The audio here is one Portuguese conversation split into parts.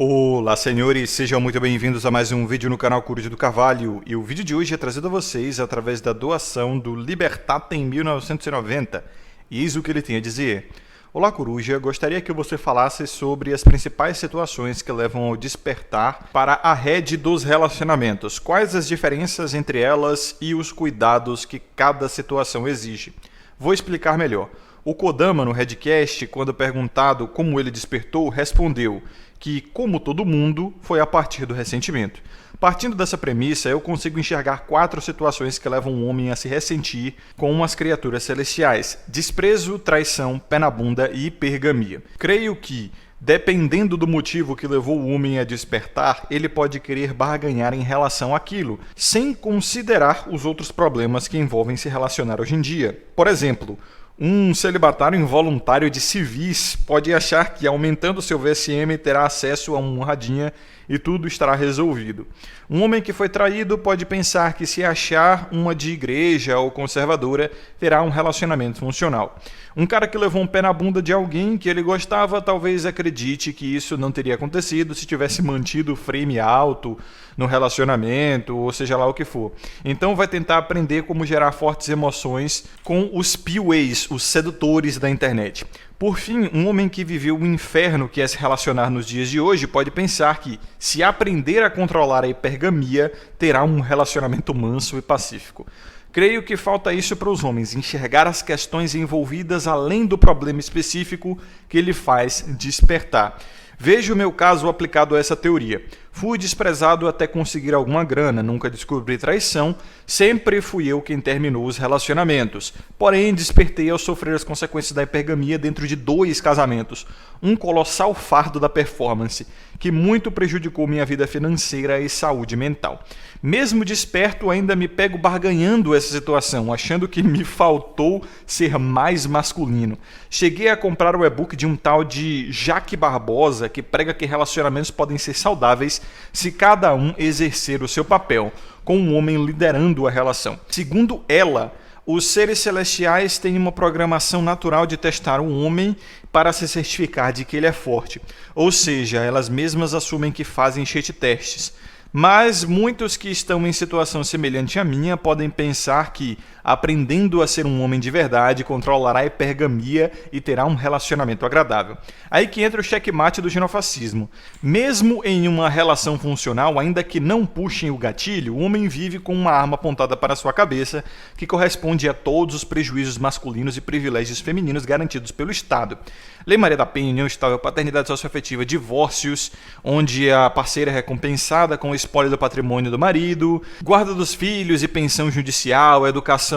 Olá, senhores, sejam muito bem-vindos a mais um vídeo no canal Coruja do Carvalho. E o vídeo de hoje é trazido a vocês através da doação do Libertatem 1990. E eis o que ele tem a dizer. Olá, Coruja, gostaria que você falasse sobre as principais situações que levam ao despertar para a rede dos relacionamentos. Quais as diferenças entre elas e os cuidados que cada situação exige? Vou explicar melhor. O Kodama, no Redcast, quando perguntado como ele despertou, respondeu que, como todo mundo, foi a partir do ressentimento. Partindo dessa premissa, eu consigo enxergar 4 situações que levam o homem a se ressentir com as criaturas celestiais: desprezo, traição, pé na bunda e hipergamia. Creio que, dependendo do motivo que levou o homem a despertar, ele pode querer barganhar em relação àquilo, sem considerar os outros problemas que envolvem se relacionar hoje em dia. Por exemplo, um celibatário involuntário de civis pode achar que, aumentando seu VSM, terá acesso a uma honradinha e tudo estará resolvido. Um homem que foi traído pode pensar que, se achar uma de igreja ou conservadora, terá um relacionamento funcional. Um cara que levou um pé na bunda de alguém que ele gostava talvez acredite que isso não teria acontecido se tivesse mantido o frame alto no relacionamento, ou seja lá o que for. Então vai tentar aprender como gerar fortes emoções com os PUAs, os sedutores da internet. Por fim, um homem que viveu o inferno que é se relacionar nos dias de hoje pode pensar que, se aprender a controlar a hipergamia, terá um relacionamento manso e pacífico. Creio que falta isso para os homens, enxergar as questões envolvidas além do problema específico que lhe faz despertar. Veja o meu caso aplicado a essa teoria. Fui desprezado até conseguir alguma grana, nunca descobri traição, sempre fui eu quem terminou os relacionamentos. Porém, despertei ao sofrer as consequências da hipergamia dentro de 2 casamentos. Um colossal fardo da performance, que muito prejudicou minha vida financeira e saúde mental. Mesmo desperto, ainda me pego barganhando essa situação, achando que me faltou ser mais masculino. Cheguei a comprar o e-book de um tal de Jaque Barbosa, que prega que relacionamentos podem ser saudáveis se cada um exercer o seu papel, com um homem liderando a relação. Segundo ela, os seres celestiais têm uma programação natural de testar um homem para se certificar de que ele é forte. Ou seja, elas mesmas assumem que fazem shit testes. Mas muitos que estão em situação semelhante à minha podem pensar que, aprendendo a ser um homem de verdade, controlará a hipergamia e terá um relacionamento agradável. Aí que entra o checkmate do genofascismo. Mesmo em uma relação funcional, ainda que não puxem o gatilho, o homem vive com uma arma apontada para sua cabeça, que corresponde a todos os prejuízos masculinos e privilégios femininos garantidos pelo Estado. Lei Maria da Penha, união estável, paternidade socioafetiva, divórcios, onde a parceira é recompensada com o espólio do patrimônio do marido, guarda dos filhos e pensão judicial, educação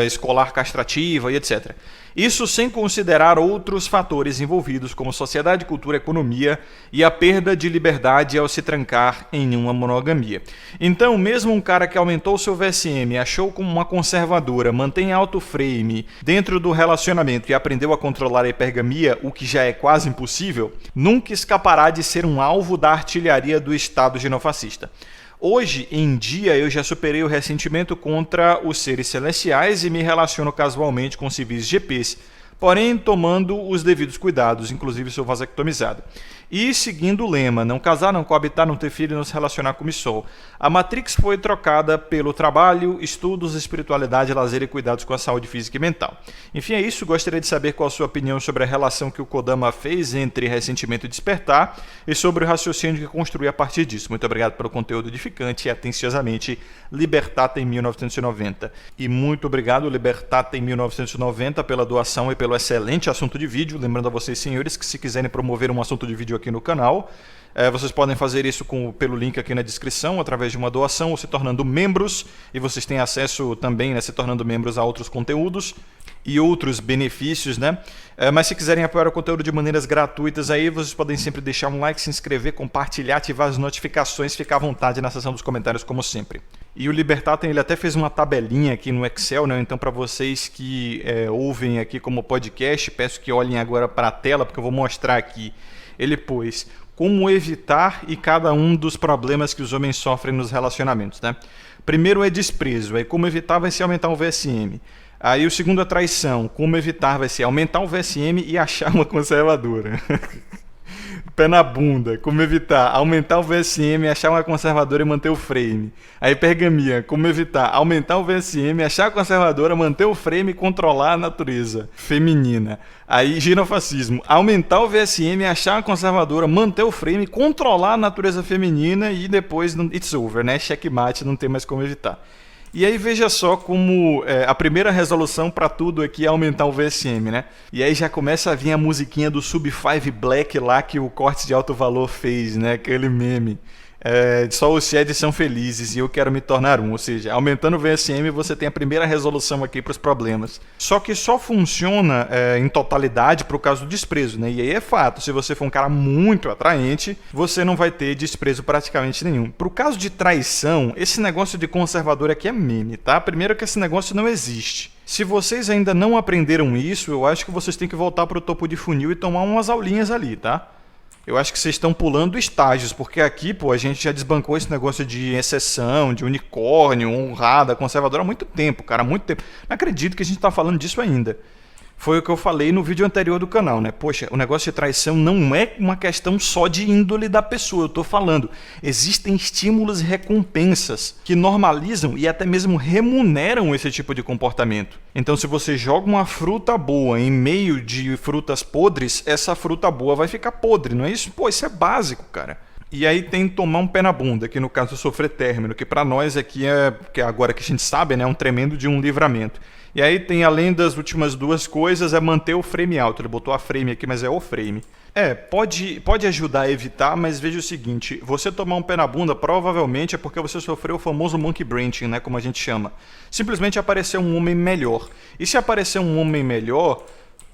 escolar castrativa e etc. Isso sem considerar outros fatores envolvidos como sociedade, cultura, economia e a perda de liberdade ao se trancar em uma monogamia. Então, mesmo um cara que aumentou seu VSM, achou como uma conservadora, mantém alto frame dentro do relacionamento e aprendeu a controlar a hipergamia, o que já é quase impossível, nunca escapará de ser um alvo da artilharia do Estado genofascista. Hoje em dia eu já superei o ressentimento contra os seres celestiais e me relaciono casualmente com civis GPs, porém tomando os devidos cuidados, inclusive sou vasectomizado. E seguindo o lema, não casar, não coabitar, não ter filho, não se relacionar com o missol. A Matrix foi trocada pelo trabalho, estudos, espiritualidade, lazer e cuidados com a saúde física e mental. Enfim, é isso. Gostaria de saber qual a sua opinião sobre a relação que o Kodama fez entre ressentimento e despertar e sobre o raciocínio que construiu a partir disso. Muito obrigado pelo conteúdo edificante e atenciosamente, Libertatem 1990. E muito obrigado, Libertatem 1990, pela doação e pelo excelente assunto de vídeo. Lembrando a vocês, senhores, que se quiserem promover um assunto de vídeo aqui no canal, vocês podem fazer isso pelo link aqui na descrição, através de uma doação ou se tornando membros, e vocês têm acesso também, se tornando membros, a outros conteúdos e outros benefícios, né? Mas se quiserem apoiar o conteúdo de maneiras gratuitas aí, vocês podem sempre deixar um like, se inscrever, compartilhar, ativar as notificações, ficar à vontade na seção dos comentários como sempre. E o Libertatem, ele até fez uma tabelinha aqui no Excel, né? Então para vocês que ouvem aqui como podcast, peço que olhem agora para a tela, porque eu vou mostrar aqui. Ele pôs como evitar e cada um dos problemas que os homens sofrem nos relacionamentos, né? Primeiro é desprezo, aí como evitar vai ser aumentar o VSM. Aí o segundo é traição, como evitar vai ser aumentar o VSM e achar uma conservadora. Pé na bunda, como evitar? Aumentar o VSM, achar uma conservadora e manter o frame. A hipergamia, como evitar? Aumentar o VSM, achar a conservadora, manter o frame e controlar a natureza feminina. Aí ginofascismo, aumentar o VSM, achar a conservadora, manter o frame, controlar a natureza feminina e depois it's over, né? Checkmate, não tem mais como evitar. E aí veja só como a primeira resolução para tudo aqui é aumentar o VSM, né? E aí já começa a vir a musiquinha do Sub-5 Black lá que o Cortes de Alto Valor fez, né? Aquele meme. Só os Sheds são felizes e eu quero me tornar um. Ou seja, aumentando o VSM você tem a primeira resolução aqui para os problemas. Só que só funciona em totalidade para o caso do desprezo, né? E aí é fato, se você for um cara muito atraente, você não vai ter desprezo praticamente nenhum. Para o caso de traição, esse negócio de conservador aqui é meme, tá? Primeiro que esse negócio não existe. Se vocês ainda não aprenderam isso, eu acho que vocês têm que voltar para o topo de funil e tomar umas aulinhas ali, tá? Eu acho que vocês estão pulando estágios, porque aqui, pô, a gente já desbancou esse negócio de exceção, de unicórnio, honrada, conservadora há muito tempo, cara, há muito tempo. Não acredito que a gente tá falando disso ainda. Foi o que eu falei no vídeo anterior do canal, né? Poxa, o negócio de traição não é uma questão só de índole da pessoa, eu tô falando. Existem estímulos e recompensas que normalizam e até mesmo remuneram esse tipo de comportamento. Então, se você joga uma fruta boa em meio de frutas podres, essa fruta boa vai ficar podre, não é isso? Pô, isso é básico, cara. E aí tem tomar um pé na bunda, que no caso é sofrer término, que pra nós aqui que agora que a gente sabe, né, é um tremendo de um livramento. E aí tem, além das últimas duas coisas, é manter o frame alto. Ele botou a frame aqui, mas é o frame. Pode ajudar a evitar, mas veja o seguinte, você tomar um pé na bunda provavelmente é porque você sofreu o famoso monkey branching, né, como a gente chama. Simplesmente apareceu um homem melhor. E se aparecer um homem melhor,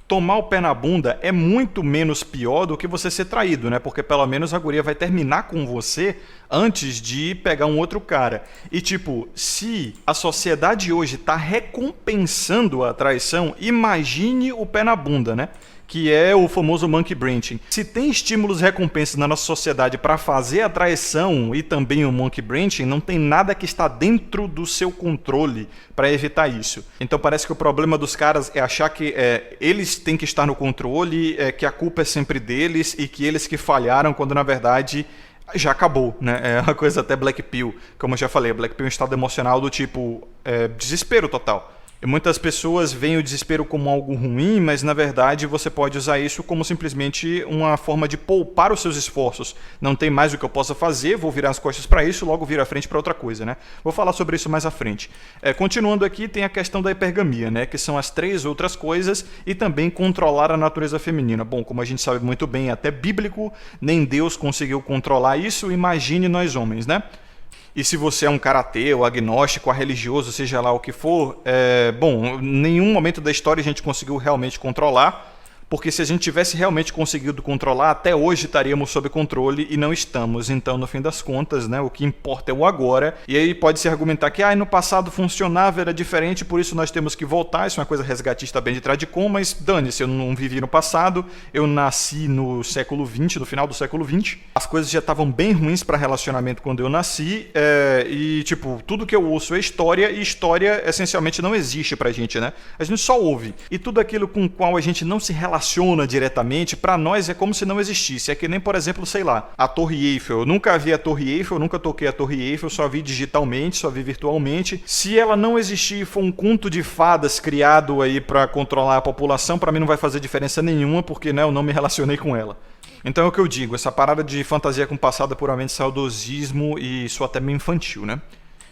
tomar o pé na bunda é muito menos pior do que você ser traído, né? Porque pelo menos a guria vai terminar com você antes de pegar um outro cara. E tipo, se a sociedade hoje está recompensando a traição, imagine o pé na bunda, né? Que é o famoso monkey branching. Se tem estímulos e recompensas na nossa sociedade para fazer a traição e também o monkey branching, não tem nada que está dentro do seu controle para evitar isso. Então parece que o problema dos caras é achar que eles têm que estar no controle, que a culpa é sempre deles e que eles que falharam, quando na verdade já acabou, né? É uma coisa até Black Pill, como eu já falei, Black Pill é um estado emocional do tipo desespero total. E muitas pessoas veem o desespero como algo ruim, mas na verdade você pode usar isso como simplesmente uma forma de poupar os seus esforços. Não tem mais o que eu possa fazer, vou virar as costas para isso, logo viro a frente para outra coisa, né? Vou falar sobre isso mais à frente. Continuando aqui, tem a questão da hipergamia, né? Que são as três outras coisas, e também controlar a natureza feminina. Bom, como a gente sabe muito bem, até bíblico, nem Deus conseguiu controlar isso, imagine nós homens, né? E se você é um cara ateu, agnóstico, religioso, seja lá o que for, bom, em nenhum momento da história a gente conseguiu realmente controlar, porque se a gente tivesse realmente conseguido controlar, até hoje estaríamos sob controle e não estamos. Então, no fim das contas, né, o que importa é o agora. E aí pode-se argumentar que no passado funcionava, era diferente, por isso nós temos que voltar. Isso é uma coisa resgatista bem de Tradicom, mas dane-se, eu não vivi no passado, eu nasci no século XX, no final do século XX. As coisas já estavam bem ruins para relacionamento quando eu nasci, e tipo, tudo que eu ouço é história, e história essencialmente não existe pra gente, né? A gente só ouve. E tudo aquilo com o qual a gente não se relaciona diretamente, para nós é como se não existisse. É que nem, por exemplo, sei lá, a Torre Eiffel. Eu nunca vi a Torre Eiffel, nunca toquei a Torre Eiffel, só vi digitalmente, só vi virtualmente. Se ela não existir, for um conto de fadas criado aí para controlar a população, para mim não vai fazer diferença nenhuma, porque né, eu não me relacionei com ela. Então é o que eu digo, essa parada de fantasia com passado é puramente saudosismo e isso até meio infantil, né?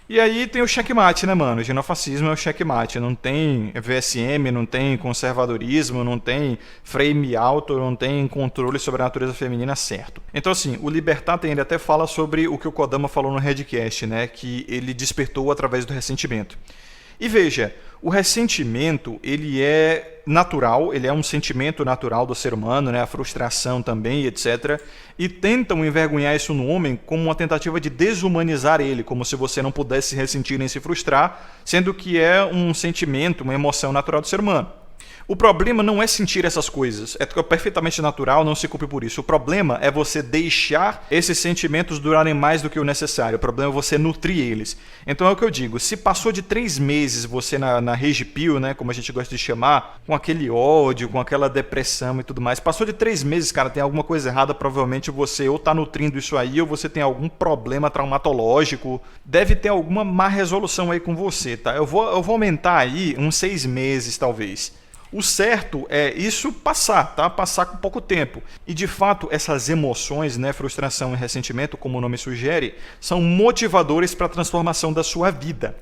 E aí tem o checkmate, né, mano? O genofascismo é o checkmate. Não tem VSM, não tem conservadorismo, não tem frame alto, não tem controle sobre a natureza feminina certo. Então, assim, o Libertatem ele até fala sobre o que o Kodama falou no Redcast, né? Que ele despertou através do ressentimento. E veja, o ressentimento, ele é natural, ele é um sentimento natural do ser humano, né? A frustração também, etc. E tentam envergonhar isso no homem como uma tentativa de desumanizar ele, como se você não pudesse ressentir nem se frustrar, sendo que é um sentimento, uma emoção natural do ser humano. O problema não é sentir essas coisas, é perfeitamente natural, não se culpe por isso. O problema é você deixar esses sentimentos durarem mais do que o necessário. O problema é você nutrir eles. Então é o que eu digo, se passou de 3 meses você na rage pill, né, como a gente gosta de chamar, com aquele ódio, com aquela depressão e tudo mais, passou de 3 meses, cara, tem alguma coisa errada, provavelmente você ou tá nutrindo isso aí, ou você tem algum problema traumatológico, deve ter alguma má resolução aí com você, tá? Eu vou aumentar aí uns 6 meses, talvez. O certo é isso passar, tá? Passar com pouco tempo. E de fato, essas emoções, né, frustração e ressentimento, como o nome sugere, são motivadores para a transformação da sua vida.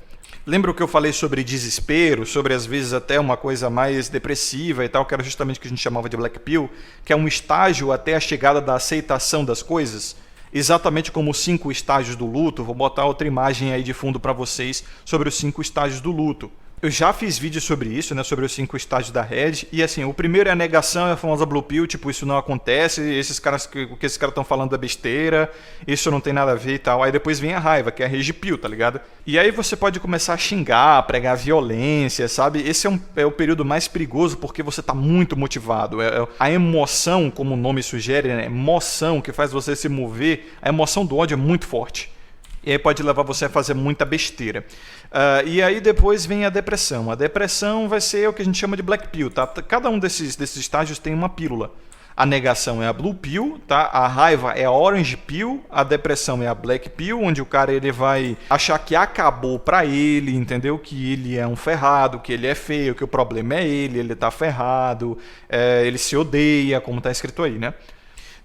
Lembra o que eu falei sobre desespero, sobre às vezes até uma coisa mais depressiva e tal, que era justamente o que a gente chamava de Black Pill, que é um estágio até a chegada da aceitação das coisas? Exatamente como os 5 estágios do luto. Vou botar outra imagem aí de fundo para vocês sobre os 5 estágios do luto. Eu já fiz vídeo sobre isso, né, sobre os 5 estágios da Red, e assim, o primeiro é a negação, é a famosa Blue Pill, tipo, isso não acontece, o que esses caras estão falando é besteira, isso não tem nada a ver e tal. Aí depois vem a raiva, que é a Rage Pill, tá ligado? E aí você pode começar a xingar, pregar violência, sabe? Esse é o período mais perigoso porque você tá muito motivado. A emoção, como o nome sugere, né, emoção que faz você se mover, a emoção do ódio é muito forte. E aí pode levar você a fazer muita besteira. E aí depois vem a depressão. A depressão vai ser o que a gente chama de Black Pill, tá? Cada um desses estágios tem uma pílula. A negação é a Blue Pill, tá? A raiva é a Orange Pill, a depressão é a Black Pill, onde o cara ele vai achar que acabou pra ele, entendeu? Que ele é um ferrado, que ele é feio, que o problema é ele tá ferrado, ele se odeia, como tá escrito aí, né?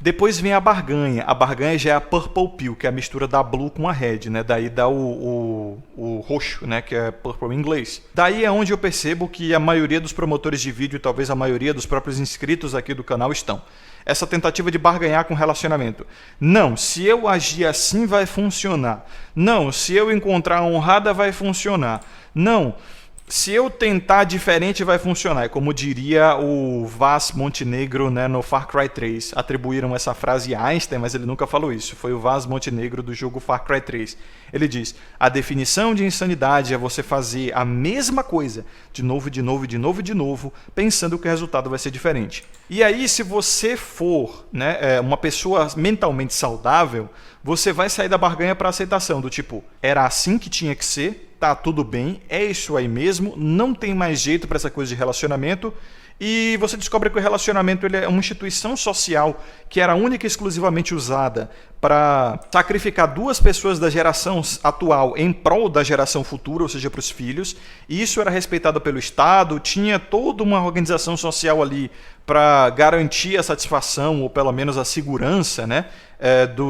Depois vem a barganha. A barganha já é a Purple Pill, que é a mistura da Blue com a Red, né? Daí dá o roxo, né? Que é Purple em inglês. Daí é onde eu percebo que a maioria dos promotores de vídeo e talvez a maioria dos próprios inscritos aqui do canal estão. Essa tentativa de barganhar com relacionamento. Não, se eu agir assim vai funcionar. Não, se eu encontrar a honrada vai funcionar. Não, se eu tentar diferente vai funcionar. É como diria o Vaz Montenegro, né, no Far Cry 3. Atribuíram essa frase a Einstein, mas ele nunca falou isso. Foi o Vaz Montenegro do jogo Far Cry 3. Ele diz, a definição de insanidade é você fazer a mesma coisa de novo, de novo, de novo, de novo, pensando que o resultado vai ser diferente. E aí, se você for, né, uma pessoa mentalmente saudável, você vai sair da barganha para aceitação, do tipo, era assim que tinha que ser, tá tudo bem, é isso aí mesmo, não tem mais jeito para essa coisa de relacionamento, e você descobre que o relacionamento ele é uma instituição social que era única e exclusivamente usada para sacrificar 2 pessoas da geração atual em prol da geração futura, ou seja, para os filhos, e isso era respeitado pelo Estado, tinha toda uma organização social ali para garantir a satisfação, ou pelo menos a segurança, né,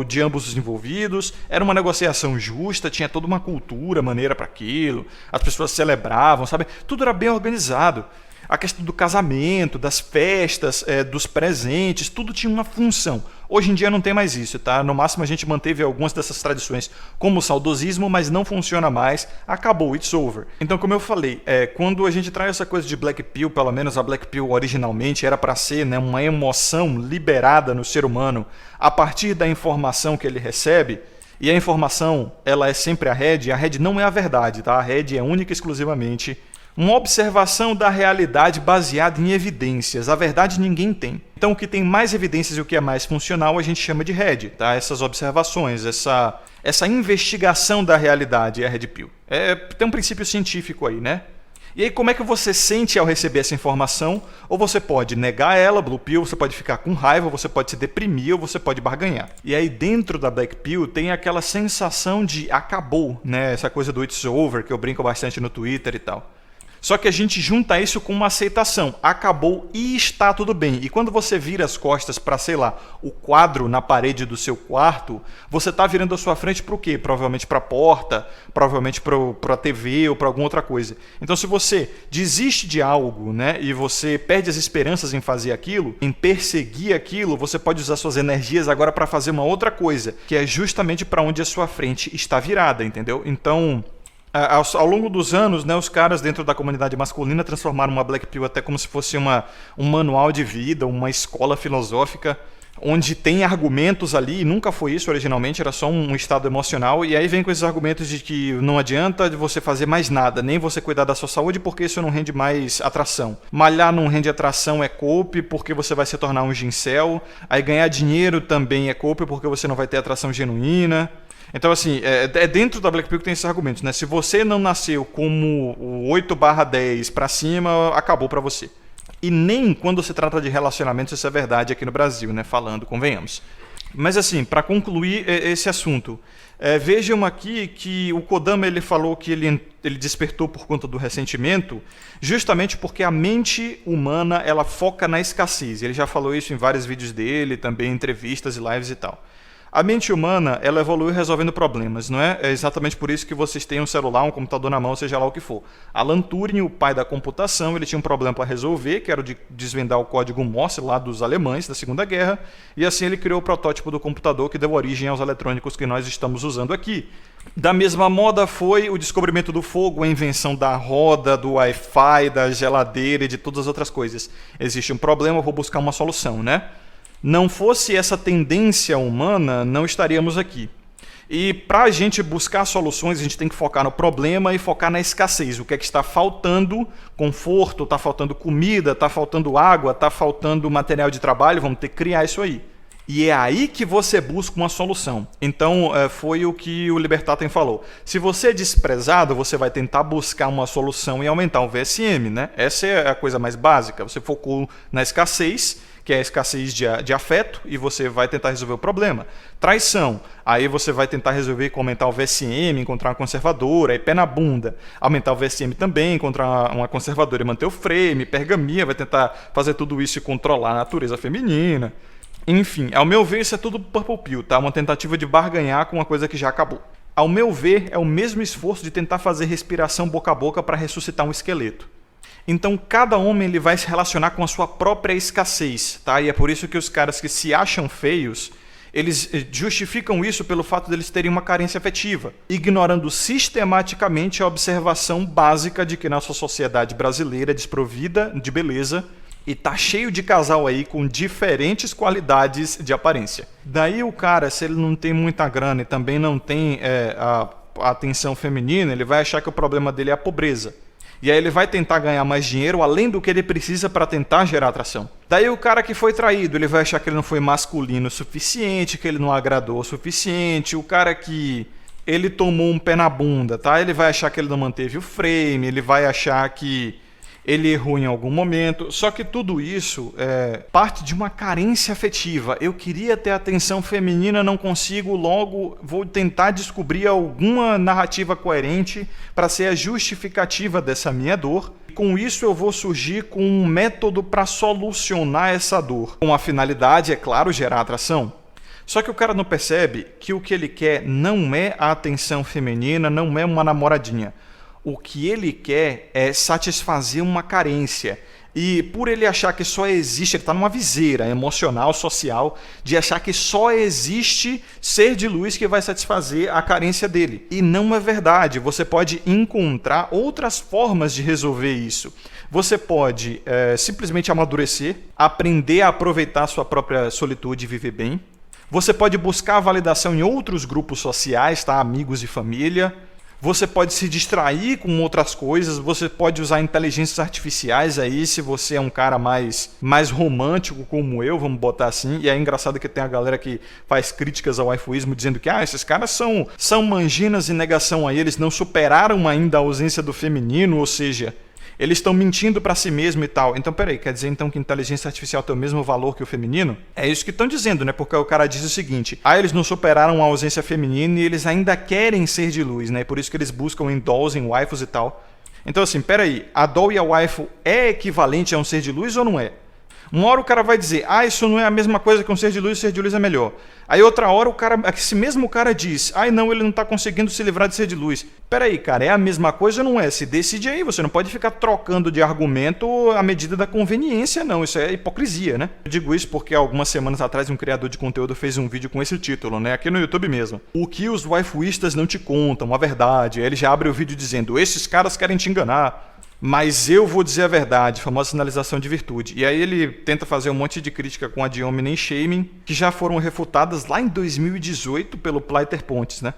de ambos os envolvidos. Era uma negociação justa, tinha toda uma cultura, maneira para aquilo, as pessoas celebravam, sabe? Tudo era bem organizado. A questão do casamento, das festas, dos presentes, tudo tinha uma função. Hoje em dia não tem mais isso, tá? No máximo a gente manteve algumas dessas tradições como o saudosismo, mas não funciona mais, acabou, it's over. Então, como eu falei, quando a gente traz essa coisa de Black Pill, pelo menos a Black Pill originalmente era para ser, né, uma emoção liberada no ser humano a partir da informação que ele recebe, e a informação ela é sempre a Red não é a verdade, tá? A Red é única e exclusivamente uma observação da realidade baseada em evidências. A verdade ninguém tem. Então o que tem mais evidências e o que é mais funcional a gente chama de Red, tá? Essas observações, essa investigação da realidade é a Red Pill. Tem um princípio científico aí, né? E aí como é que você sente ao receber essa informação? Ou você pode negar ela, Blue Pill, você pode ficar com raiva, você pode se deprimir ou você pode barganhar. E aí dentro da Black Pill tem aquela sensação de acabou, né? Essa coisa do it's over, que eu brinco bastante no Twitter e tal. Só que a gente junta isso com uma aceitação. Acabou e está tudo bem. E quando você vira as costas para, sei lá, o quadro na parede do seu quarto, você está virando a sua frente para o quê? Provavelmente para a porta, provavelmente para a TV ou para alguma outra coisa. Então se você desiste de algo, né, e você perde as esperanças em fazer aquilo, em perseguir aquilo, você pode usar suas energias agora para fazer uma outra coisa, que é justamente para onde a sua frente está virada, entendeu? Então ao longo dos anos, né, os caras dentro da comunidade masculina transformaram uma Black Pill até como se fosse um manual de vida, uma escola filosófica. onde tem argumentos ali, nunca foi isso originalmente, era só um estado emocional, e aí vem com esses argumentos de que não adianta você fazer mais nada, nem você cuidar da sua saúde, porque isso não rende mais atração. Malhar não rende atração é cope, porque você vai se tornar um gincel, aí ganhar dinheiro também é cope, porque você não vai ter atração genuína. Então, assim, dentro da Black Pill que tem esses argumentos, né? Se você não nasceu como o 8/10 pra cima, acabou pra você. E nem quando se trata de relacionamentos isso é verdade aqui no Brasil, né? Falando, convenhamos. Mas assim, para concluir esse assunto, vejam aqui que o Kodama ele falou que ele despertou por conta do ressentimento, justamente porque a mente humana ela foca na escassez. Ele já falou isso em vários vídeos dele, também em entrevistas e lives e tal. A mente humana, ela evolui resolvendo problemas, não é? É exatamente por isso que vocês têm um celular, um computador na mão, seja lá o que for. Alan Turing, o pai da computação, ele tinha um problema para resolver, que era o de desvendar o código Morse lá dos alemães da Segunda Guerra, e assim ele criou o protótipo do computador que deu origem aos eletrônicos que nós estamos usando aqui. Da mesma moda foi o descobrimento do fogo, a invenção da roda, do Wi-Fi, da geladeira e de todas as outras coisas. Existe um problema, eu vou buscar uma solução, né? Não fosse essa tendência humana, não estaríamos aqui. E para a gente buscar soluções, a gente tem que focar no problema e focar na escassez. O que é que está faltando? Conforto, está faltando comida, está faltando água, está faltando material de trabalho, vamos ter que criar isso aí. E é aí que você busca uma solução. Então, foi o que o Libertatem falou. Se você é desprezado, você vai tentar buscar uma solução e aumentar o VSM, né? Essa é a coisa mais básica. Você focou na escassez, que é a escassez de afeto, e você vai tentar resolver o problema. Traição, aí você vai tentar resolver com aumentar o VSM, encontrar uma conservadora, aí pé na bunda. Aumentar o VSM também, encontrar uma conservadora e manter o frame. Pergamia, vai tentar fazer tudo isso e controlar a natureza feminina. Enfim, ao meu ver, isso é tudo purple pill, tá? Uma tentativa de barganhar com uma coisa que já acabou. Ao meu ver, é o mesmo esforço de tentar fazer respiração boca a boca para ressuscitar um esqueleto. Então, cada homem ele vai se relacionar com a sua própria escassez, tá? E é por isso que os caras que se acham feios, eles justificam isso pelo fato deles terem uma carência afetiva, ignorando sistematicamente a observação básica de que nossa sociedade brasileira é desprovida de beleza e tá cheio de casal aí com diferentes qualidades de aparência. Daí o cara, se ele não tem muita grana e também não tem a atenção feminina, ele vai achar que o problema dele é a pobreza. E aí ele vai tentar ganhar mais dinheiro além do que ele precisa para tentar gerar atração. Daí o cara que foi traído, ele vai achar que ele não foi masculino o suficiente, que ele não agradou o suficiente. O cara que ele tomou um pé na bunda, tá? Ele vai achar que ele não manteve o frame, ele vai achar que ele errou em algum momento. Só que tudo isso é parte de uma carência afetiva. Eu queria ter atenção feminina, não consigo, logo vou tentar descobrir alguma narrativa coerente para ser a justificativa dessa minha dor. Com isso eu vou surgir com um método para solucionar essa dor. Com a finalidade, é claro, gerar atração. Só que o cara não percebe que o que ele quer não é a atenção feminina, não é uma namoradinha. O que ele quer é satisfazer uma carência. E por ele achar que só existe, ele está numa viseira emocional, social, de achar que só existe ser de luz que vai satisfazer a carência dele. E não é verdade. Você pode encontrar outras formas de resolver isso. Você pode simplesmente amadurecer, aprender a aproveitar a sua própria solitude e viver bem. Você pode buscar validação em outros grupos sociais, tá? Amigos e família. Você pode se distrair com outras coisas, você pode usar inteligências artificiais aí, se você é um cara mais romântico como eu, vamos botar assim. E é engraçado que tem a galera que faz críticas ao waifuísmo, dizendo que esses caras são manginas em negação aí, eles não superaram ainda a ausência do feminino, ou seja, eles estão mentindo para si mesmo e tal. Então, peraí, quer dizer então que inteligência artificial tem o mesmo valor que o feminino? É isso que estão dizendo, né? Porque o cara diz o seguinte, eles não superaram a ausência feminina e eles ainda querem ser de luz, né? Por isso que eles buscam em dolls, em waifus e tal. Então, assim, peraí, a doll e a waifu é equivalente a um ser de luz ou não é? Uma hora o cara vai dizer, isso não é a mesma coisa que um ser de luz é melhor. Aí outra hora esse mesmo cara diz, não, ele não está conseguindo se livrar de ser de luz. Peraí, cara, é a mesma coisa ou não é? Se decide aí, você não pode ficar trocando de argumento à medida da conveniência, não. Isso é hipocrisia, né? Eu digo isso porque algumas semanas atrás um criador de conteúdo fez um vídeo com esse título, né? Aqui no YouTube mesmo. O que os waifuístas não te contam, a verdade. Aí ele já abre o vídeo dizendo, esses caras querem te enganar. Mas eu vou dizer a verdade, famosa sinalização de virtude. E aí ele tenta fazer um monte de crítica com ad hominem shaming, que já foram refutadas lá em 2018 pelo Pleiter Pontes, né?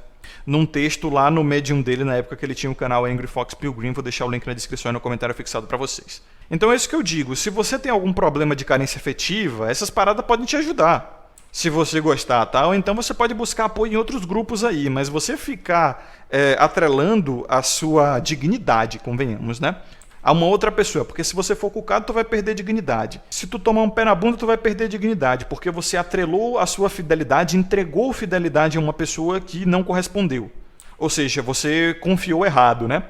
Num texto lá no Medium dele, na época que ele tinha o canal Angry Fox Pilgrim. Vou deixar o link na descrição e no comentário fixado para vocês. Então é isso que eu digo, se você tem algum problema de carência afetiva, essas paradas podem te ajudar. Se você gostar, tá? Ou então você pode buscar apoio em outros grupos aí, mas você ficar atrelando a sua dignidade, convenhamos, né? A uma outra pessoa, porque se você for cucado, tu vai perder dignidade. Se tu tomar um pé na bunda, tu vai perder dignidade, porque você atrelou a sua fidelidade, entregou fidelidade a uma pessoa que não correspondeu. Ou seja, você confiou errado, né?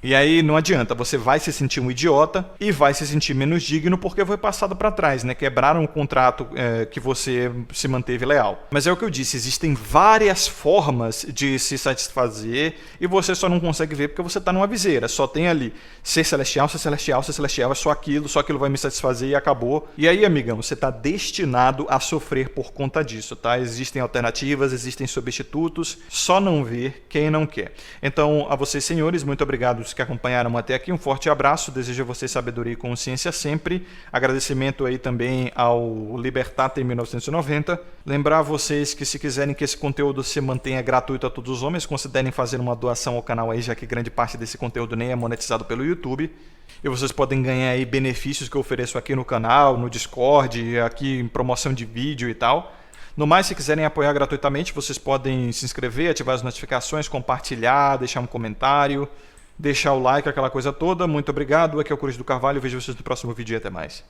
E aí não adianta, você vai se sentir um idiota e vai se sentir menos digno porque foi passado para trás, né? Quebraram o contrato que você se manteve leal. Mas é o que eu disse, existem várias formas de se satisfazer e você só não consegue ver porque você está numa viseira. Só tem ali ser celestial, ser celestial, ser celestial, é só aquilo vai me satisfazer e acabou. E aí, amigão, você está destinado a sofrer por conta disso, tá? Existem alternativas, existem substitutos, só não ver quem não quer. Então, a vocês, senhores, muito obrigado que acompanharam até aqui, um forte abraço, desejo a vocês sabedoria e consciência sempre, agradecimento aí também ao Libertatem 1990, lembrar a vocês que se quiserem que esse conteúdo se mantenha gratuito a todos os homens, considerem fazer uma doação ao canal aí, já que grande parte desse conteúdo nem é monetizado pelo YouTube, e vocês podem ganhar aí benefícios que eu ofereço aqui no canal, no Discord, aqui em promoção de vídeo e tal. No mais, se quiserem apoiar gratuitamente, vocês podem se inscrever, ativar as notificações, compartilhar, deixar um comentário, deixar o like, aquela coisa toda. Muito obrigado. Aqui é o Coruja do Carvalho. Vejo vocês no próximo vídeo e até mais.